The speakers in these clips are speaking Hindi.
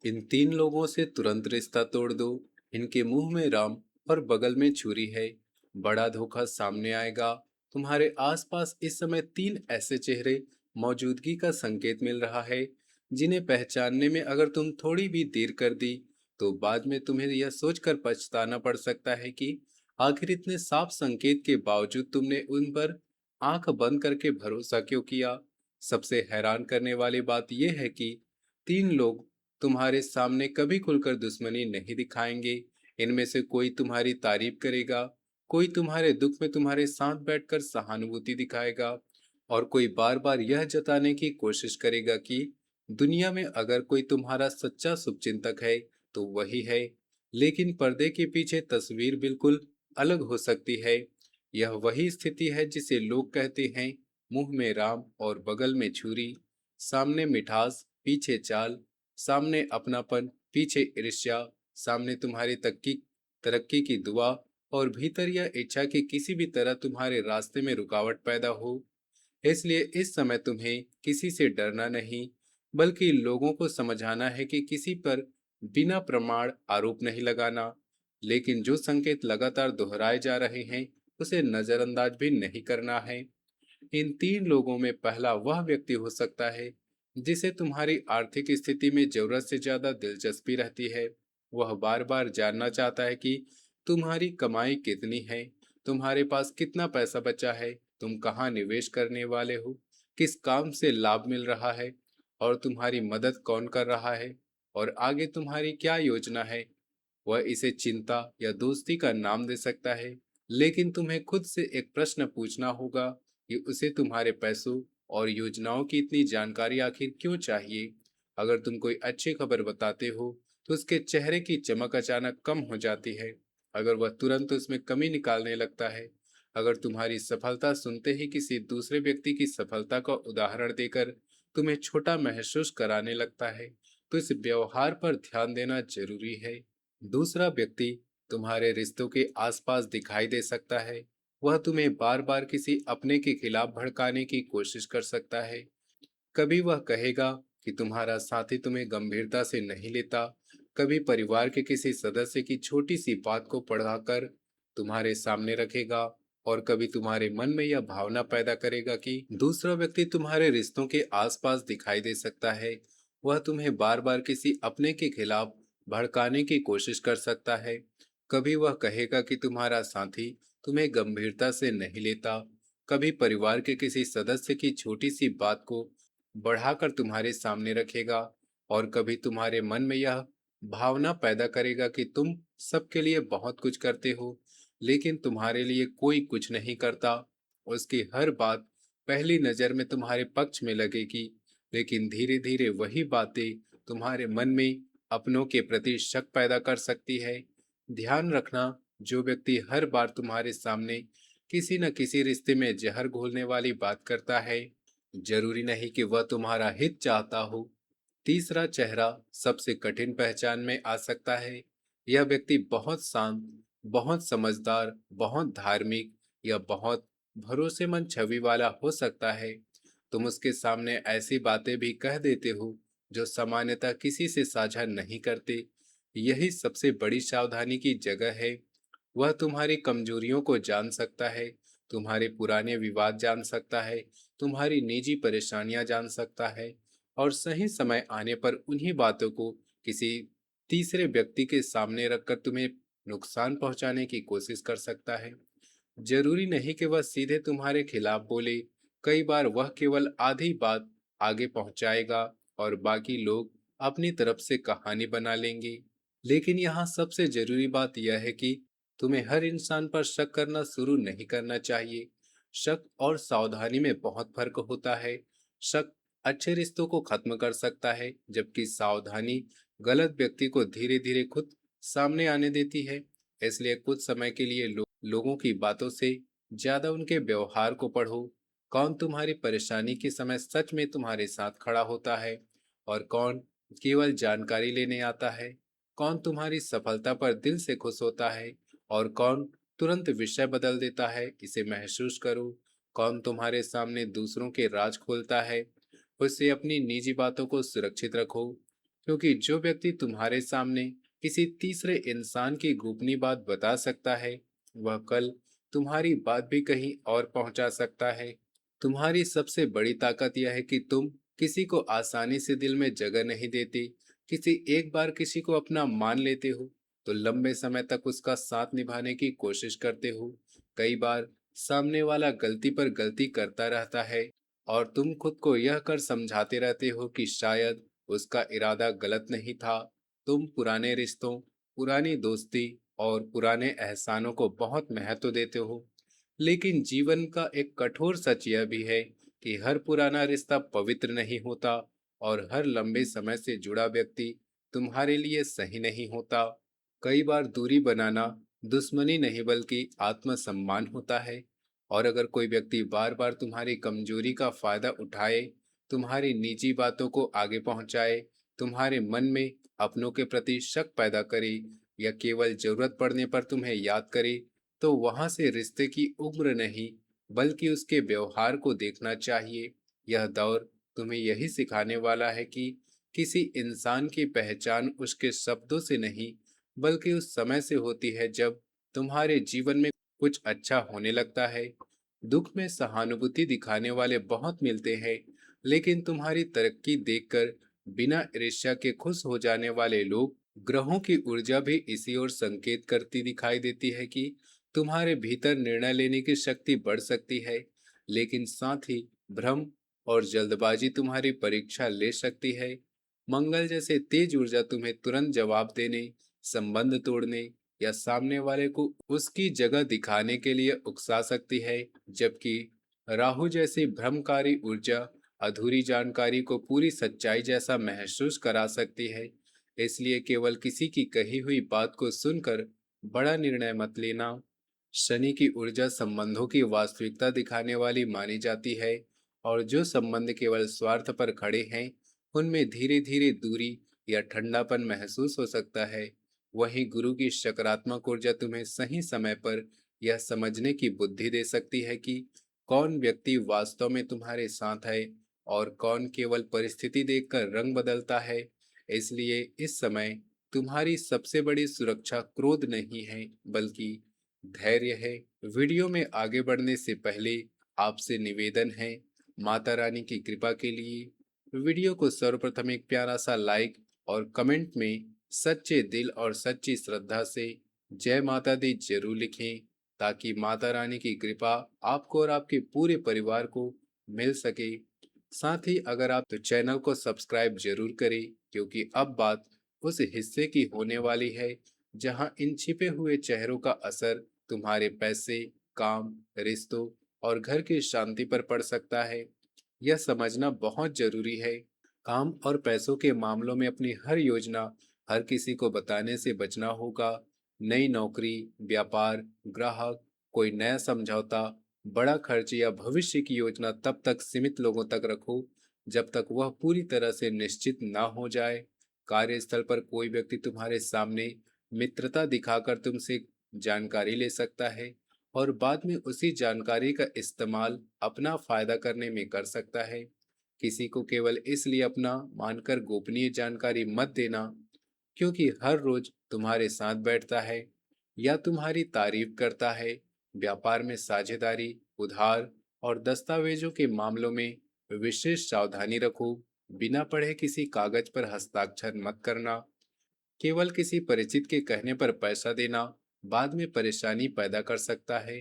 इन तीन लोगों से तुरंत रिश्ता तोड़ दो। इनके मुंह में राम और बगल में छुरी है। बड़ा धोखा सामने आएगा। तुम्हारे आसपास इस समय तीन ऐसे चेहरे मौजूदगी का संकेत मिल रहा है जिन्हें पहचानने में अगर तुम थोड़ी भी देर कर दी तो बाद में तुम्हें यह सोचकर पछताना पड़ सकता है कि आखिर इतने साफ संकेत के बावजूद तुमने उन पर आंख बंद करके भरोसा क्यों किया। सबसे हैरान करने वाली बात यह है कि तीन लोग तुम्हारे सामने कभी खुलकर दुश्मनी नहीं दिखाएंगे। इनमें से कोई तुम्हारी तारीफ करेगा, कोई तुम्हारे दुख में तुम्हारे साथ बैठकर सहानुभूति दिखाएगा और कोई बार बार यह जताने की कोशिश करेगा कि दुनिया में अगर कोई तुम्हारा सच्चा शुभचिंतक है तो वही है। लेकिन पर्दे के पीछे तस्वीर बिल्कुल अलग हो सकती है। यह वही स्थिति है जिसे लोग कहते हैं मुंह में राम और बगल में छुरी। सामने मिठास, पीछे चाल। सामने अपनापन, पीछे ईर्ष्या। सामने तुम्हारी तक्की तरक्की की दुआ और भीतर यह इच्छा कि किसी भी तरह तुम्हारे रास्ते में रुकावट पैदा हो। इसलिए इस समय तुम्हें किसी से डरना नहीं, बल्कि लोगों को समझाना है कि किसी पर बिना प्रमाण आरोप नहीं लगाना। लेकिन जो संकेत लगातार दोहराए जा रहे हैं उसे नजरअंदाज भी नहीं करना है। इन तीन लोगों में पहला वह व्यक्ति हो सकता है जिसे तुम्हारी आर्थिक स्थिति में जरूरत से ज्यादा दिलचस्पी रहती है। वह बार बार जानना चाहता है कि तुम्हारी कमाई कितनी है, तुम्हारे पास कितना पैसा बचा है, तुम कहाँ निवेश करने वाले हो, किस काम से लाभ मिल रहा है और तुम्हारी मदद कौन कर रहा है और आगे तुम्हारी क्या योजना है। वह इसे चिंता या दोस्ती का नाम दे सकता है, लेकिन तुम्हें खुद से एक प्रश्न पूछना होगा कि उसे तुम्हारे पैसों और योजनाओं की इतनी जानकारी आखिर क्यों चाहिए। अगर तुम कोई अच्छी खबर बताते हो तो उसके चेहरे की चमक अचानक कम हो जाती है। अगर वह तुरंत उसमें कमी निकालने लगता है, अगर तुम्हारी सफलता सुनते ही किसी दूसरे व्यक्ति की सफलता का उदाहरण देकर तुम्हें छोटा महसूस कराने लगता है, तो इस व्यवहार पर ध्यान देना जरूरी है। दूसरा व्यक्ति तुम्हारे रिश्तों के आसपास दिखाई दे सकता है। वह तुम्हें बार बार किसी अपने के खिलाफ भड़काने की कोशिश कर सकता है। कभी वह कहेगा कि तुम्हारा साथी तुम्हें गंभीरता से नहीं लेता, कभी परिवार के किसी सदस्य की छोटी सी बात को बढ़ाकर तुम्हारे सामने रखेगा और कभी तुम्हारे मन में यह भावना पैदा करेगा कि दूसरा व्यक्ति तुम्हारे रिश्तों के आसपास दिखाई दे सकता है। वह तुम्हें बार बार किसी अपने के खिलाफ भड़काने की कोशिश कर सकता है। कभी वह कहेगा कि तुम्हारा साथी तुम्हें गंभीरता से नहीं लेता, कभी परिवार के किसी सदस्य की छोटी सी बात को बढ़ाकर तुम्हारे सामने रखेगा और कभी तुम्हारे मन में यह भावना पैदा करेगा कि तुम सबके लिए बहुत कुछ करते हो लेकिन तुम्हारे लिए कोई कुछ नहीं करता। उसकी हर बात पहली नजर में तुम्हारे पक्ष में लगेगी, लेकिन धीरे धीरे वही बातें तुम्हारे मन में अपनों के प्रति शक पैदा कर सकती है। ध्यान रखना, जो व्यक्ति हर बार तुम्हारे सामने किसी न किसी रिश्ते में जहर घोलने वाली बात करता है, जरूरी नहीं कि वह तुम्हारा हित चाहता हो। तीसरा चेहरा सबसे कठिन पहचान में आ सकता है। यह व्यक्ति बहुत शांत, बहुत समझदार, बहुत धार्मिक या बहुत भरोसेमंद छवि वाला हो सकता है। तुम उसके सामने ऐसी बातें भी कह देते हो जो सामान्यतः किसी से साझा नहीं करते। यही सबसे बड़ी सावधानी की जगह है। वह तुम्हारी कमजोरियों को जान सकता है, तुम्हारे पुराने विवाद जान सकता है, तुम्हारी निजी परेशानियां जान सकता है और सही समय आने पर उन्हीं बातों को किसी तीसरे व्यक्ति के सामने रखकर तुम्हें नुकसान पहुंचाने की कोशिश कर सकता है। जरूरी नहीं कि वह सीधे तुम्हारे खिलाफ बोले। कई बार वह केवल आधी बात आगे पहुंचाएगा और बाकी लोग अपनी तरफ से कहानी बना लेंगे। लेकिन यहाँ सबसे जरूरी बात यह है कि तुम्हें हर इंसान पर शक करना शुरू नहीं करना चाहिए। शक और सावधानी में बहुत फर्क होता है। शक अच्छे रिश्तों को खत्म कर सकता है, जबकि सावधानी गलत व्यक्ति को धीरे धीरे खुद सामने आने देती है। इसलिए कुछ समय के लिए लोगों की बातों से ज्यादा उनके व्यवहार को पढ़ो। कौन तुम्हारी परेशानी के समय सच में तुम्हारे साथ खड़ा होता है और कौन केवल जानकारी लेने आता है। कौन तुम्हारी सफलता पर दिल से खुश होता है और कौन तुरंत विषय बदल देता है, इसे महसूस करो। कौन तुम्हारे सामने दूसरों के राज खोलता है, उससे अपनी निजी बातों को सुरक्षित रखो। क्योंकि जो व्यक्ति तुम्हारे सामने किसी तीसरे इंसान की गोपनीय बात बता सकता है, वह कल तुम्हारी बात भी कहीं और पहुंचा सकता है। तुम्हारी सबसे बड़ी ताकत यह है कि तुम किसी को आसानी से दिल में जगह नहीं देते। किसी एक बार किसी को अपना मान लेते हो, तो लंबे समय तक उसका साथ निभाने की कोशिश करते हो। कई बार सामने वाला गलती पर गलती करता रहता है, और तुम खुद को यह कर समझाते रहते हो कि शायद उसका इरादा गलत नहीं था। तुम पुराने रिश्तों, पुरानी दोस्ती और पुराने एहसानों को बहुत महत्व देते हो। लेकिन जीवन का एक कठोर सच यह भी है कि हर पुराना रिश्ता पवित्र नहीं होता, और हर लंबे समय से जुड़ा व्यक्ति तुम्हारे लिए सही नहीं होता। कई बार दूरी बनाना दुश्मनी नहीं बल्कि आत्मसम्मान होता है। और अगर कोई व्यक्ति बार बार तुम्हारी कमजोरी का फायदा उठाए, तुम्हारी निजी बातों को आगे पहुंचाए, तुम्हारे मन में अपनों के प्रति शक पैदा करे, या केवल जरूरत पड़ने पर तुम्हें याद करे, तो वहां से रिश्ते की उम्र नहीं बल्कि उसके व्यवहार को देखना चाहिए। यह दौर तुम्हें यही सिखाने वाला है कि किसी इंसान की पहचान उसके शब्दों से नहीं बल्कि उस समय से होती है जब तुम्हारे जीवन में कुछ अच्छा होने लगता है। दुख में सहानुभूति दिखाने वाले बहुत मिलते हैं, लेकिन तुम्हारी तरक्की देखकर बिना ईर्ष्या के खुश हो जाने वाले लोग, ग्रहों की ऊर्जा भी इसी ओर संकेत करती दिखाई देती है कि तुम्हारे भीतर निर्णय लेने की शक्ति बढ़ सकती है। लेकिन साथ ही भ्रम और जल्दबाजी तुम्हारी परीक्षा ले सकती है। मंगल जैसे तेज ऊर्जा तुम्हें तुरंत जवाब देने, संबंध तोड़ने या सामने वाले को उसकी जगह दिखाने के लिए उकसा सकती है, जबकि राहु जैसी भ्रमकारी ऊर्जा अधूरी जानकारी को पूरी सच्चाई जैसा महसूस करा सकती है। इसलिए केवल किसी की कही हुई बात को सुनकर बड़ा निर्णय मत लेना। शनि की ऊर्जा संबंधों की वास्तविकता दिखाने वाली मानी जाती है, और जो संबंध केवल स्वार्थ पर खड़े हैं, उनमें धीरे धीरे दूरी या ठंडापन महसूस हो सकता है। वहीं गुरु की सकारात्मक ऊर्जा तुम्हें सही समय पर यह समझने की बुद्धि दे सकती है कि कौन व्यक्ति वास्तव में तुम्हारे साथ है और कौन केवल परिस्थिति देखकर रंग बदलता है। इसलिए इस समय तुम्हारी सबसे बड़ी सुरक्षा क्रोध नहीं है बल्कि धैर्य है। वीडियो में आगे बढ़ने से पहले आपसे निवेदन है, माता रानी की कृपा के लिए वीडियो को सर्वप्रथम एक प्यारा सा लाइक और कमेंट में सच्चे दिल और सच्ची श्रद्धा से जय माता दी जरूर लिखें, ताकि माता रानी की कृपा आपको और आपके पूरे परिवार को मिल सके। साथ ही अगर आप तो चैनल को सब्सक्राइब जरूर करें, क्योंकि अब बात उस हिस्से की होने वाली है जहां इन छिपे हुए चेहरों का असर तुम्हारे पैसे, काम, रिश्तों और घर की शांति पर पड़ सकता है। यह समझना बहुत जरूरी है। काम और पैसों के मामलों में अपनी हर योजना हर किसी को बताने से बचना होगा। नई नौकरी, व्यापार, ग्राहक, कोई नया समझौता, बड़ा खर्च या भविष्य की योजना तब तक सीमित लोगों तक रखो जब तक वह पूरी तरह से निश्चित ना हो जाए। कार्यस्थल पर कोई व्यक्ति तुम्हारे सामने मित्रता दिखाकर तुमसे जानकारी ले सकता है, और बाद में उसी जानकारी का इस्तेमाल अपना फायदा करने में कर सकता है। किसी को केवल इसलिए अपना मानकर गोपनीय जानकारी मत देना क्योंकि हर रोज तुम्हारे साथ बैठता है या तुम्हारी तारीफ करता है। व्यापार में साझेदारी, उधार और दस्तावेजों के मामलों में विशेष सावधानी रखो। बिना पढ़े किसी कागज पर हस्ताक्षर मत करना। केवल किसी परिचित के कहने पर पैसा देना बाद में परेशानी पैदा कर सकता है।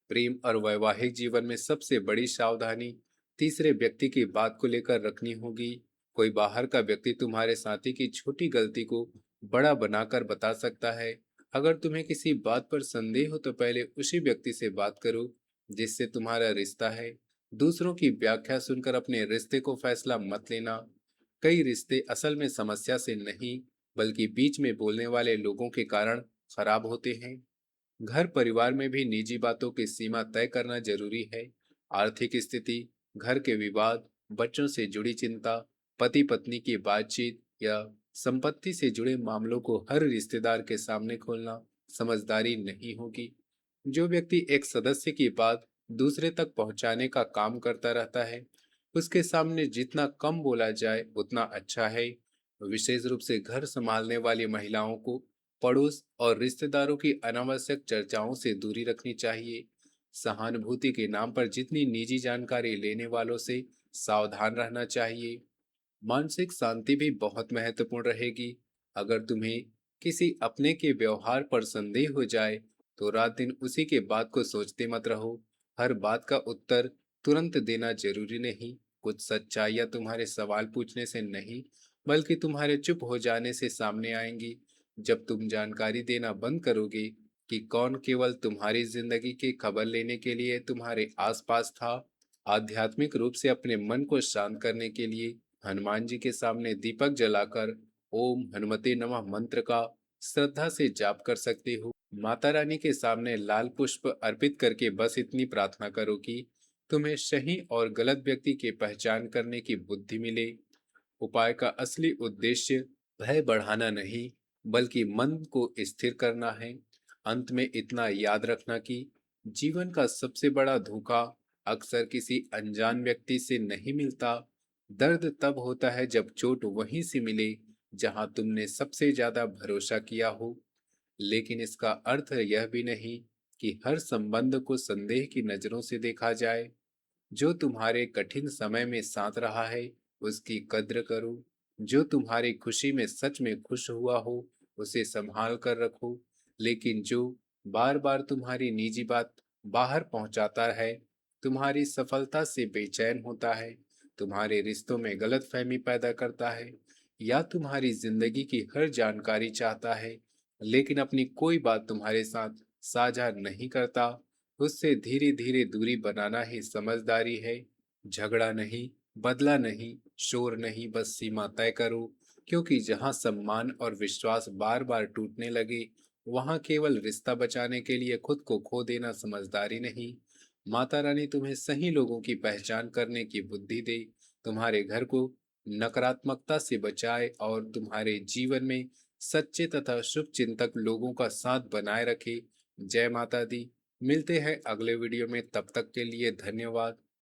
प्रेम और वैवाहिक जीवन में सबसे बड़ी सावधानी तीसरे व्यक्ति की बात को लेकर रखनी होगी। कोई बाहर का व्यक्ति तुम्हारे साथी की छोटी गलती को बड़ा बनाकर बता सकता है। अगर तुम्हें किसी बात पर संदेह हो तो पहले उसी व्यक्ति से बात करो जिससे तुम्हारा रिश्ता है। दूसरों की व्याख्या सुनकर अपने रिश्ते को फैसला मत लेना। कई रिश्ते असल में समस्या से नहीं बल्कि बीच में बोलने वाले लोगों के कारण खराब होते हैं। घर परिवार में भी निजी बातों की सीमा तय करना जरूरी है। आर्थिक स्थिति, घर के विवाद, बच्चों से जुड़ी चिंता, पति पत्नी की बातचीत या संपत्ति से जुड़े मामलों को हर रिश्तेदार के सामने खोलना समझदारी नहीं होगी। जो व्यक्ति एक सदस्य की बात दूसरे तक पहुंचाने का काम करता रहता है, उसके सामने जितना कम बोला जाए उतना अच्छा है। विशेष रूप से घर संभालने वाली महिलाओं को पड़ोस और रिश्तेदारों की अनावश्यक चर्चाओं से दूरी रखनी चाहिए। सहानुभूति के नाम पर जितनी निजी जानकारी लेने वालों से सावधान रहना चाहिए। मानसिक शांति भी बहुत महत्वपूर्ण रहेगी। अगर तुम्हें किसी अपने के व्यवहार पर संदेह हो जाए, तो रात दिन उसी के बात को सोचते मत रहो। हर बात का उत्तर तुरंत देना जरूरी नहीं। कुछ सच्चाइयां तुम्हारे सवाल पूछने से नहीं, बल्कि तुम्हारे चुप हो जाने से सामने आएंगी। जब तुम जानकारी देना बंद करोगे कि कौन केवल तुम्हारी जिंदगी की खबर लेने के लिए तुम्हारे आसपास था, आध्यात्मिक रूप से अपने मन को शांत करने के लिए हनुमान जी के सामने दीपक जलाकर ओम हनुमते नमः मंत्र का श्रद्धा से जाप कर सकते हो। माता रानी के सामने लाल पुष्प अर्पित करके बस इतनी प्रार्थना करो कि तुम्हें सही और गलत व्यक्ति की पहचान करने की बुद्धि मिले। उपाय का असली उद्देश्य भय बढ़ाना नहीं, बल्कि मन को स्थिर करना है। अंत में इतना याद रखना कि जीवन का सबसे बड़ा धोखा अक्सर किसी अनजान व्यक्ति से नहीं मिलता। दर्द तब होता है जब चोट वहीं से मिले जहां तुमने सबसे ज्यादा भरोसा किया हो। लेकिन इसका अर्थ यह भी नहीं कि हर संबंध को संदेह की नजरों से देखा जाए। जो तुम्हारे कठिन समय में साथ रहा है, उसकी कद्र करो। जो तुम्हारी खुशी में सच में खुश हुआ हो, उसे संभाल कर रखो। लेकिन जो बार बार तुम्हारी निजी बात बाहर पहुंचाता है, तुम्हारी सफलता से बेचैन होता है, तुम्हारे रिश्तों में गलतफहमी पैदा करता है, या तुम्हारी जिंदगी की हर जानकारी चाहता है, लेकिन अपनी कोई बात तुम्हारे साथ साझा नहीं करता, उससे धीरे धीरे दूरी बनाना ही समझदारी है। झगड़ा नहीं, बदला नहीं, शोर नहीं, बस सीमा तय करो। क्योंकि जहां सम्मान और विश्वास बार बार टूटने लगे, वहां केवल रिश्ता बचाने के लिए खुद को खो देना समझदारी नहीं। माता रानी तुम्हें सही लोगों की पहचान करने की बुद्धि दे, तुम्हारे घर को नकारात्मकता से बचाए और तुम्हारे जीवन में सच्चे तथा शुभ चिंतक लोगों का साथ बनाए रखे। जय माता दी। मिलते हैं अगले वीडियो में, तब तक के लिए धन्यवाद।